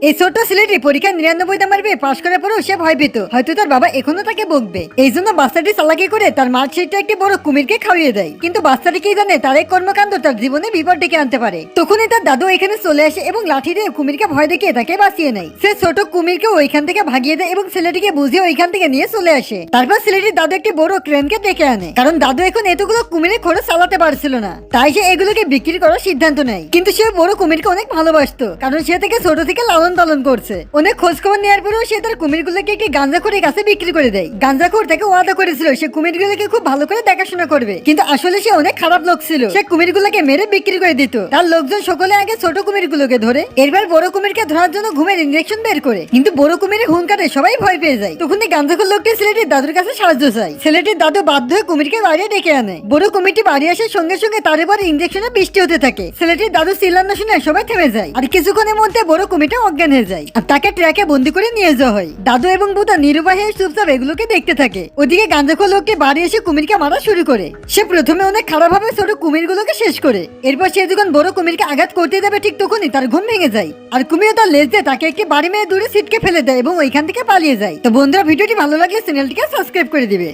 এই ছোট্ট ছেলেটি পরীক্ষায় 99 নাম্বার পেয়ে পাশ করার পরেও সে ভয় পেত হয়তো তার বাবা এখনো তাকে বকবে। এই জন্য বাচ্চাটি চালাকি করে তার মার্কশিটটা একটি বড় কুমিরকে খাওয়িয়ে দেয়। কিন্তু বাচ্চাটি কি জানে তার এই কর্মকাণ্ড তার জীবনে বিপদ ডেকে আনতে পারে। তখনই তার দাদু এখানে চলে আসে এবং লাঠি দিয়ে কুমিরকে ভয় দেখিয়ে তাকে বাঁচিয়ে নেয়। সে ছোট কুমিরকে ওইখান থেকে ভাগিয়ে দেয় এবং ছেলেটিকে বুঝিয়ে ওইখান থেকে নিয়ে চলে আসে। তারপর ছেলেটির দাদু একটি বড় ক্রেনকে ডেকে আনে, কারণ দাদু এখন এতগুলো কুমিরের খোঁড় চালাতে পারছিল না, তাই সে এগুলোকে বিক্রি করার সিদ্ধান্ত নেয়। কিন্তু সে বড় কুমিরকে অনেক ভালোবাসতো, কারণ সে থেকে ছোট থেকে লালন পালন করছে। অনেক খোঁজ খবর নেওয়ার পরেও সে তার কুমিরগুলোকে একটি গাঁজাখোরের কাছে বিক্রি করে দেয়। গাঁজাখোর তাকে ওয়াদা করেছিল সে কুমিরগুলোকে খুব ভালো করে দেখাশোনা করবে, কিন্তু আসলে সে অনেক খারাপ লোক ছিল। সে কুমিরগুলোকে মেরে বিক্রি করে দিত। তার লোকজন সকলে আগে ছোট কুমিরগুলোকে ধরে, এরপর বড় কুমিরকে ধরার জন্য ঘুমের ইনজেকশন বের করে। কিন্তু বড় কুমিরের হুঙ্কারে সবাই ভয় পেয়ে যায়। তখনই গাঁজাখোর লোকটি ছেলেটির দাদুর কাছে সাহায্য চায়। ছেলেটির দাদু বাধ্য হয়ে কুমিরকে বাইরে ডেকে আনে। বড় কুমিরটি বাড়ি আসার সঙ্গে সঙ্গে তার এবার ইনজেকশনে বৃষ্টি হতে থাকে। ছেলেটির দাদু চিল্লানো শুনে সবাই থেমে যায়, আর কিছুক্ষণের মধ্যে বড় কুমিরটা অজ্ঞান হয়ে যায় আর তাকে ট্র্যাকে বন্দি করে নিয়ে যাওয়া হয়। দাদু এবং বুদা নিরুপায় হয়ে চুপচাপ এগুলোকে দেখতে থাকে। ওদিকে গাঁজাখোর লোকটি বাড়ি এসে কুমিরকে মারা শুরু করে। সে প্রথমে অনেক খারাপ ভাবে ছোট কুমিরগুলোকে শেষ করে। এরপর সে যখন বড় কুমিরকে আঘাত করতে যাবে ঠিক তখনই তার ঘুম ভেঙে যায়, আর কুমির তার লেজ দিয়ে তাকে একটি বাড়ি মেরে দূরে ছিটকে ফেলে দেয় এবং ওইখান থেকে পালিয়ে যায়। তো বন্ধুরা, ভিডিওটি ভালো লাগলে চ্যানেলটিকে সাবস্ক্রাইব করে দিবে।